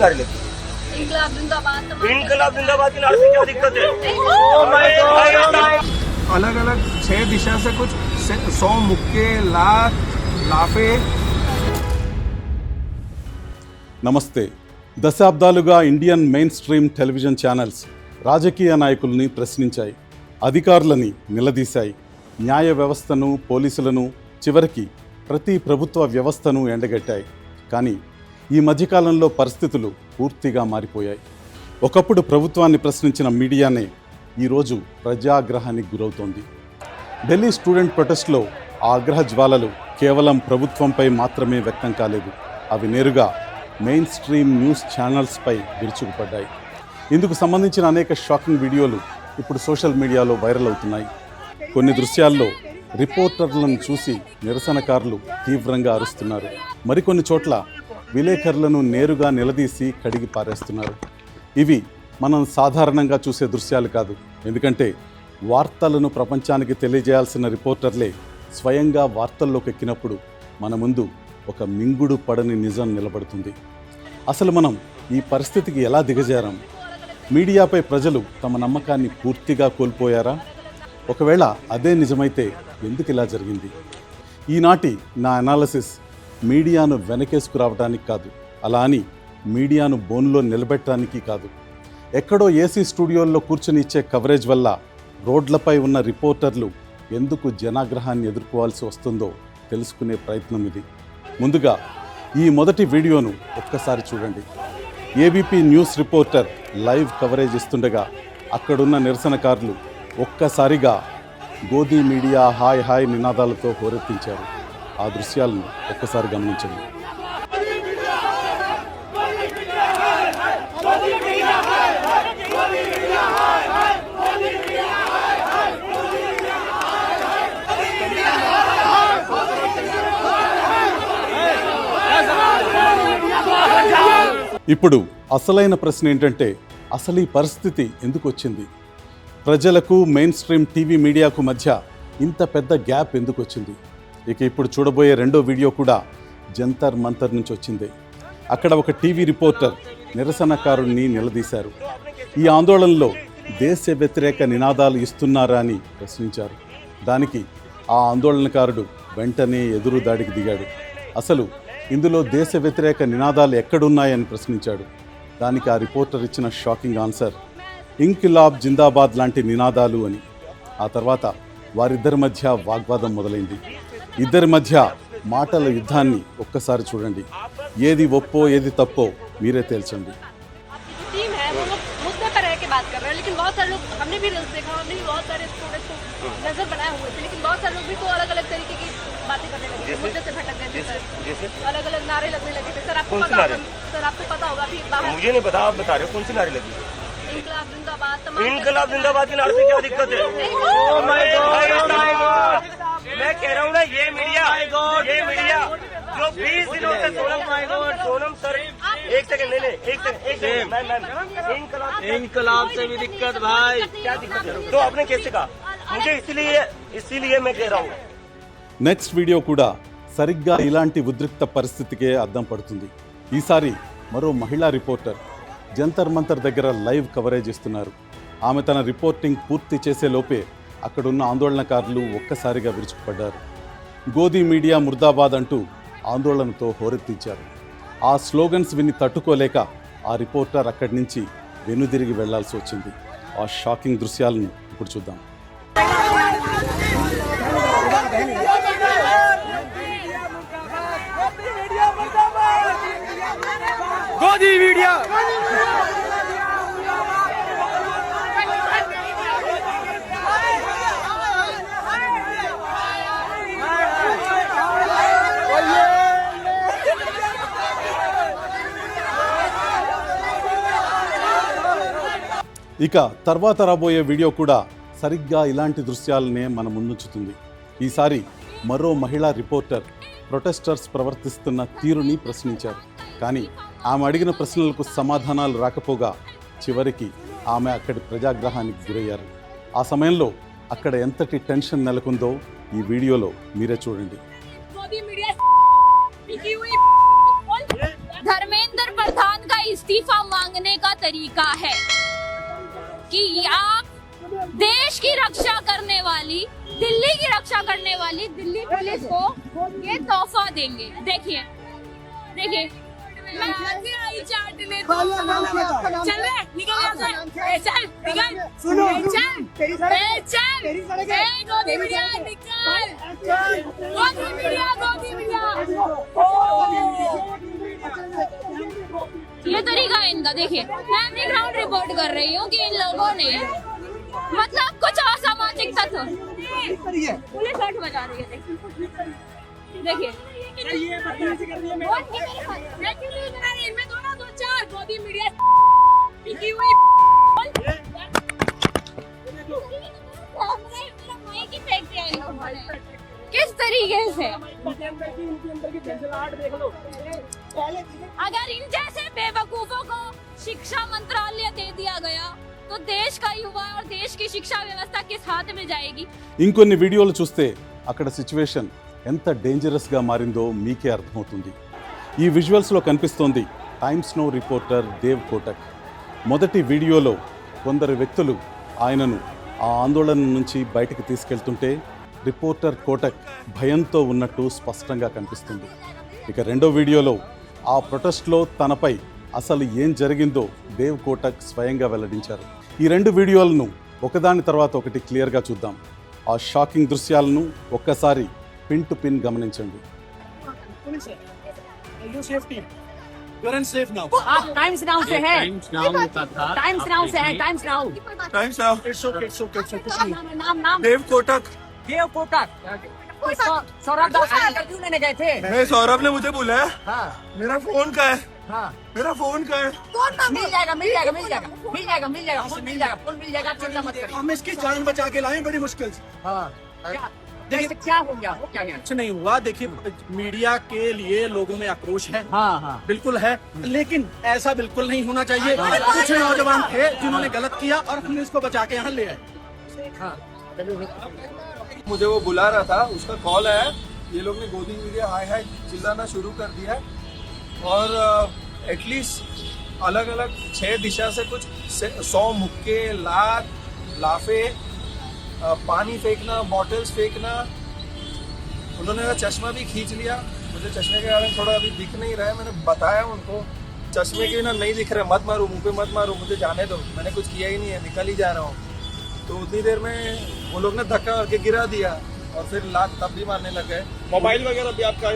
नारे लगी? इंकलाब जिंदाबाद की नारे से क्या दिक्कत है? अलग अलग 6 दिशा से कुछ 100 मुक्के लात लाफे. నమస్తే. దశాబ్దాలుగా Indian main stream television channels రాజకీయ నాయకుల్ని ప్రశ్నించాయి, అధికారులని నిలదీశాయి, న్యాయ వ్యవస్థను, పోలీసులను, చివరికి ప్రతి ప్రభుత్వ వ్యవస్థను ఎండగట్టాయి. కానీ ఈ మధ్యకాలంలో పరిస్థితులు పూర్తిగా మారిపోయాయి. ఒకప్పుడు ప్రభుత్వాన్ని ప్రశ్నించిన మీడియానే ఈరోజు ప్రజాగ్రహానికి గురవుతోంది. ఢిల్లీ స్టూడెంట్ ప్రొటెస్ట్లో ఆ ఆగ్రహ జ్వాలలు కేవలం ప్రభుత్వంపై మాత్రమే వ్యక్తం కాలేదు, అవి నేరుగా మెయిన్ స్ట్రీమ్ న్యూస్ ఛానల్స్పై విరుచుకుపడ్డాయి. ఇందుకు సంబంధించిన అనేక షాకింగ్ వీడియోలు ఇప్పుడు సోషల్ మీడియాలో వైరల్ అవుతున్నాయి. కొన్ని దృశ్యాల్లో రిపోర్టర్లను చూసి నిరసనకారులు తీవ్రంగా అరుస్తున్నారు. మరికొన్ని చోట్ల విలేకరులను నేరుగా నిలదీసి కడిగి పారేస్తున్నారు. ఇవి మనం సాధారణంగా చూసే దృశ్యాలు కాదు. ఎందుకంటే వార్తలను ప్రపంచానికి తెలియజేయాల్సిన రిపోర్టర్లే స్వయంగా వార్తల్లోకి ఎక్కినప్పుడు మన ముందు ఒక మింగుడు పడని నిజం నిలబడుతుంది. అసలు మనం ఈ పరిస్థితికి ఎలా దిగజారాం? మీడియాపై ప్రజలు తమ నమ్మకాన్ని పూర్తిగా కోల్పోయారా? ఒకవేళ అదే నిజమైతే ఎందుకు ఇలా జరిగింది? ఈనాటి నా అనాలిసిస్ మీడియాను వెనకేసుకురావడానికి కాదు, అలా అని మీడియాను బోన్లో నిలబెట్టడానికి కాదు. ఎక్కడో ఏసీ స్టూడియోల్లో కూర్చొని ఇచ్చే కవరేజ్ వల్ల రోడ్లపై ఉన్న రిపోర్టర్లు ఎందుకు జనాగ్రహాన్ని ఎదుర్కోవాల్సి వస్తుందో తెలుసుకునే ప్రయత్నం ఇది. ముందుగా ఈ మొదటి వీడియోను ఒక్కసారి చూడండి. ABP news reporter live coverage ఇస్తుండగా అక్కడున్న నిరసనకారులు ఒక్కసారిగా గోదీ మీడియా హాయ్ హాయ్ నినాదాలతో హోరెత్తించారు. ఆ దృశ్యాలను ఒక్కసారి గమనించండి. ఇప్పుడు అసలైన ప్రశ్న ఏంటంటే, అసలు ఈ పరిస్థితి ఎందుకు వచ్చింది? ప్రజలకు మెయిన్ స్ట్రీమ్ టీవీ మీడియాకు మధ్య ఇంత పెద్ద గ్యాప్ ఎందుకు వచ్చింది? ఇక ఇప్పుడు చూడబోయే రెండో వీడియో కూడా జంతర్ మంతర్ నుంచి వచ్చిందే. అక్కడ ఒక టీవీ రిపోర్టర్ నిరసనకారుణ్ణి నిలదీశారు. ఈ ఆందోళనలో దేశ వ్యతిరేక నినాదాలు ఇస్తున్నారా అని ప్రశ్నించారు. దానికి ఆ ఆందోళనకారుడు వెంటనే ఎదురు దాడికి దిగాడు. అసలు ఇందులో దేశ వ్యతిరేక నినాదాలు ఎక్కడున్నాయని ప్రశ్నించాడు. దానికి ఆ రిపోర్టర్ ఇచ్చిన షాకింగ్ ఆన్సర్ ఇంకిలాబ్ జిందాబాద్ లాంటి నినాదాలు అని. ఆ తర్వాత వారిద్దరి మధ్య వాగ్వాదం మొదలైంది. ఇద్దరి మధ్య మాటల యుద్ధాన్ని ఒక్కసారి చూడండి. ఏది ఒప్పో ఏది తప్పో మీరే తేల్చండి. बात कर रहे हैं, लेकिन बहुत सारे लोग हमने भी रील्स देखा, हमने भी बहुत सारे स्टूडेंट्स को नजर बनाए हुए थे, लेकिन बहुत सारे लोग भी तो अलग अलग तरीके की बातें करने लगे, मुद्दे से भटक गए थे सर, अलग अलग नारे लगने लगे थे। सर आपको पता होगा, सर आपको पता होगा अभी बाहर मुझे नहीं पता, आप बता रहे हो कौन सी नारे लगी? इंकलाब जिंदाबाद की नारे से क्या दिक्कत है? मैं कह रहा हूँ ना, ये मीडिया जो 20 दिनों से सोनम सर एक सेकंड नहीं एक सेकंड इनकलाब से भी दिक्कत भाई. क्या दिक्कत है? तो आपने कैसे कहा? मुझे इसीलिए मैं कह रहा हूँ. నెక్స్ట్ వీడియో కూడా సరిగ్గా ఇలాంటి ఉద్రిక్త పరిస్థితికే అద్దం పడుతుంది. ఈసారి మరో మహిళా రిపోర్టర్ జంతర్ మంతర్ దగ్గర లైవ్ కవరేజ్ ఇస్తున్నారు. ఆమె తన రిపోర్టింగ్ పూర్తి చేసే లోపే అక్కడున్న ఆందోళనకారులు ఒక్కసారిగా విరుచుకుపడ్డారు. గోదీ మీడియా ముర్దాబాద్ అంటూ ఆందోళనతో హోరెత్తించారు. ఆ స్లోగన్స్ విని తట్టుకోలేక ఆ రిపోర్టర్ అక్కడి నుంచి వెనుదిరిగి వెళ్లాల్సి వచ్చింది. ఆ షాకింగ్ దృశ్యాలను ఇప్పుడు చూద్దాం. గోదీ మీడియా ఇక తర్వాత రాబోయే వీడియో కూడా సరిగ్గా ఇలాంటి దృశ్యాలనే మన ముందుంచుతుంది. ఈసారి మరో మహిళా రిపోర్టర్ ప్రొటెస్టర్స్ ప్రవర్తిస్తున్న తీరుని ప్రశ్నించారు. కానీ ఆమె అడిగిన ప్రశ్నలకు సమాధానాలు రాకపోగా చివరికి ఆమె అక్కడి ప్రజాగ్రహానికి గురయ్యారు. ఆ సమయంలో అక్కడ ఎంతటి టెన్షన్ నెలకొందో ఈ వీడియోలో మీరే చూడండి. धर्मेंद्र प्रधान का इस्तीफा मांगने का तरीका है कि आप देश की रक्षा करने वाली, दिल्ली की रक्षा करने वाली दिल्ली पुलिस को ये तोहफा देंगे। देखिए देखिए, मैं आगे आई चाटने तो चल रहे निकल यहाँ से, चल निकल, चल गोदी मीडिया निकल, गोदी मीडिया ये तरीका है इनका। देखिए मैं अपनी ग्राउंड रिपोर्ट कर रही हूँ कि इन लोगों ने मतलब कुछ असामाजिक तत्व, पुलिस हट बजा रही है। देखिए इनमें दोनों दो चार गोदी मीडिया पिटी हुई माइक ही फेंक दिया इन लोगों ने। किस तरीके से अगर इन जैसे बेवकूफों को शिक्षा मंत्रालय दे दिया गया तो देश का युवा और देश की शिक्षा व्यवस्था किस हाथ में जाएगी। ఇంకొన్ని వీడియోలు చూస్తే అక్కడ సిచ్యువేషన్ ఎంత డేంజరస్గా మారిందో మీకే అర్థమవుతుంది. ఈ విజువల్స్లో కనిపిస్తోంది Times Now reporter Dev Kotak. మొదటి వీడియోలో కొందరు వ్యక్తులు ఆయనను ఆ ఆందోళన నుంచి బయటకు తీసుకెళ్తుంటే రిపోర్టర్ కోటక్ భయంతో ఉన్నట్టు స్పష్టంగా కనిపిస్తుంది. ఇక రెండో వీడియోలో ఆ ప్రొటెస్ట్లో తనపై అసలు ఏం జరిగిందో దేవ్ కోటక్ స్వయంగా వెల్లడించారు. ఈ రెండు వీడియోలను ఒకదాని తర్వాత ఒకటి క్లియర్గా చూద్దాం. ఆ షాకింగ్ దృశ్యాలను ఒక్కసారి పిన్ టు పిన్ గమనించండి. टाइम्स नाउ से है, टाइम्स नाउ से है, टाइम्स नाउ नाम देव कोटक। देव कोटक सौरभ दास इंटरव्यू लेने गए थे। मैं सौरभ ने मुझे बुलाया। हाँ मेरा फोन का है, हाँ मेरा फोन का है। मिल जाएगा मिल जाएगा मिल जाएगा मिल जाएगा मिल जाएगा फोन मिल जाएगा, फोन मिल जाएगा, चिंता मत करिए। हम इसकी जान बचा के लाए बड़ी मुश्किल से। हाँ देखिए क्या हो गया, हो क्या गया? कुछ नहीं हुआ। देखिए मीडिया के लिए लोगों में आक्रोश है, हाँ हाँ बिल्कुल है, लेकिन ऐसा बिल्कुल नहीं होना चाहिए। कुछ नौजवान थे जिन्होंने गलत किया और हमने इसको बचा के यहाँ ले आए। हाँ मुझे वो बुला रहा था, उसका कॉल आया, ये लोग ने गोदी मीडिया हाय हाय चिल्लाना शुरू कर दिया और एटलीस्ट अलग अलग 6 दिशा से कुछ 100 मुक्के, लात, लाफे, पानी फेंकना, बॉटल्स फेंकना। उन्होंने चश्मा भी खींच लिया। मुझे चश्मे के कारण थोड़ा अभी दिख नहीं रहा है। मैंने बताया उनको चश्मे के बिना नहीं दिख रहा, मत मारो मुंह पे, मत मारो, मुझे जाने दो, मैंने कुछ किया ही नहीं है, निकल ही जा रहा हूँ। तो उतनी देर में वो लोग ने धक्का करके गिरा दिया और फिर लात तब भी मारने लग गए। मोबाइल वगैरह भी आपका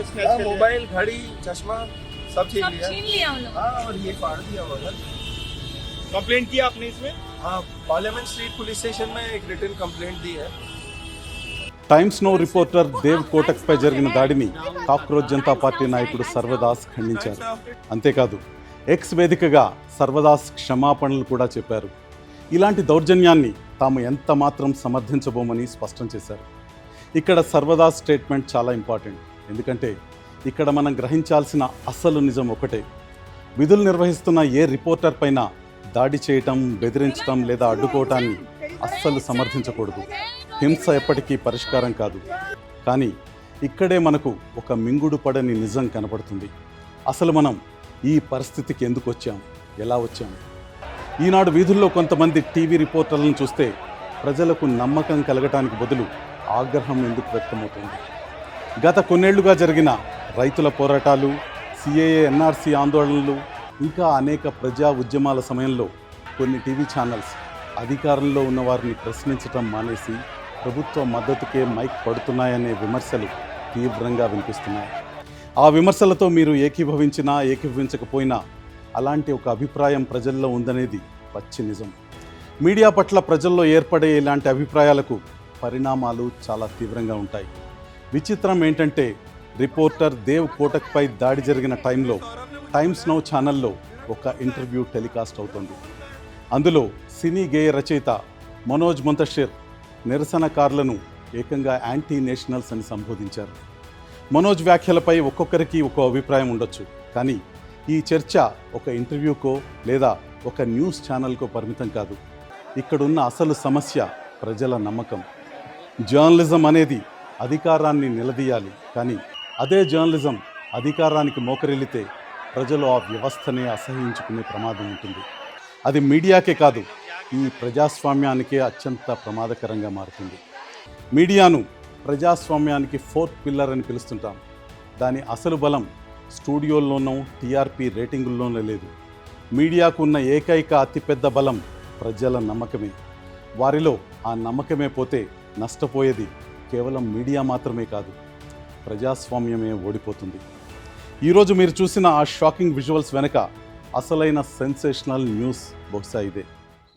मोबाइल, घड़ी, चश्मा सब छीन लिया। लिया उन लोगों हाँ, और ये फाड़ दिया उधर। कंप्लेंट किया आपने इसमें? हाँ, पार्लियामेंट स्ट्रीट पुलिस स्टेशन में एक रिटन कंप्लेंट दी है। టైమ్స్ నౌ రిపోర్టర్ దేవ్ కోటక్పై జరిగిన దాడిని కాక్రోచ్ జనతా పార్టీ నాయకుడు సర్వదాస్ ఖండించారు. అంతేకాదు ఎక్స్ వేదికగా సర్వదాస్ క్షమాపణలు కూడా చెప్పారు. ఇలాంటి దౌర్జన్యాన్ని తాము ఎంత మాత్రం సమర్థించబోమని స్పష్టం చేశారు. ఇక్కడ సర్వదాస్ స్టేట్మెంట్ చాలా ఇంపార్టెంట్. ఎందుకంటే ఇక్కడ మనం గ్రహించాల్సిన అసలు నిజం ఒకటే: విధులు నిర్వహిస్తున్న ఏ రిపోర్టర్ పైన దాడి చేయటం, బెదిరించటం లేదా అడ్డుకోవటాన్ని అస్సలు సమర్థించకూడదు. హింస ఎప్పటికీ పరిష్కారం కాదు. కానీ ఇక్కడే మనకు ఒక మింగుడు పడని నిజం కనపడుతుంది. అసలు మనం ఈ పరిస్థితికి ఎందుకు వచ్చాం, ఎలా వచ్చాం? ఈనాడు వీధుల్లో కొంతమంది టీవీ రిపోర్టర్లను చూస్తే ప్రజలకు నమ్మకం కలగటానికి బదులు ఆగ్రహం ఎందుకు వ్యక్తమవుతుంది? గత కొన్నేళ్లుగా జరిగిన రైతుల పోరాటాలు, సిఏఏ, ఎన్ఆర్సీ ఆందోళనలు, ఇంకా అనేక ప్రజా ఉద్యమాల సమయంలో కొన్ని టీవీ ఛానల్స్ అధికారంలో ఉన్న వారిని ప్రశ్నించటం మానేసి ప్రభుత్వ మద్దతుకే మైక్ పడుతున్నాయనే విమర్శలు తీవ్రంగా వినిపిస్తున్నాయి. ఆ విమర్శలతో మీరు ఏకీభవించినా ఏకీభవించకపోయినా అలాంటి ఒక అభిప్రాయం ప్రజల్లో ఉందనేది పచ్చి నిజం. మీడియా పట్ల ప్రజల్లో ఏర్పడే ఇలాంటి అభిప్రాయాలకు పరిణామాలు చాలా తీవ్రంగా ఉంటాయి. విచిత్రం ఏంటంటే రిపోర్టర్ దేవ్ కోటక్పై దాడి జరిగిన టైంలో టైమ్స్ నౌ ఛానల్లో ఒక ఇంటర్వ్యూ టెలికాస్ట్ అవుతుంది. అందులో సినీ గేయ రచయిత మనోజ్ ముంతషిర్ నిరసనకారులను ఏకంగా యాంటీ నేషనల్స్ అని సంబోధించారు. మనోజ్ వ్యాఖ్యలపై ఒక్కొక్కరికి ఒక్కో అభిప్రాయం ఉండొచ్చు. కానీ ఈ చర్చ ఒక ఇంటర్వ్యూకో లేదా ఒక న్యూస్ ఛానల్కో పరిమితం కాదు. ఇక్కడున్న అసలు సమస్య ప్రజల నమ్మకం. జర్నలిజం అనేది అధికారాన్ని నిలదీయాలి. కానీ అదే జర్నలిజం అధికారానికి మోకరిల్లితే ప్రజలు ఆ వ్యవస్థనే అసహించుకునే ప్రమాదం ఉంటుంది. అది మీడియాకే కాదు, ఈ ప్రజాస్వామ్యానికే అత్యంత ప్రమాదకరంగా మారుతుంది. మీడియాను ప్రజాస్వామ్యానికి ఫోర్త్ పిల్లర్ అని పిలుస్తుంటాం. దాని అసలు బలం స్టూడియోల్లోనూ టీఆర్పీ రేటింగుల్లోనూ లేదు. మీడియాకు ఉన్న ఏకైక అతిపెద్ద బలం ప్రజల నమ్మకమే. వారిలో ఆ నమ్మకమే పోతే నష్టపోయేది కేవలం మీడియా మాత్రమే కాదు, ప్రజాస్వామ్యమే ఓడిపోతుంది. ఈరోజు మీరు చూసిన ఆ షాకింగ్ విజువల్స్ వెనుక అసలైన సెన్సేషనల్ న్యూస్ బహుశా ఇదే.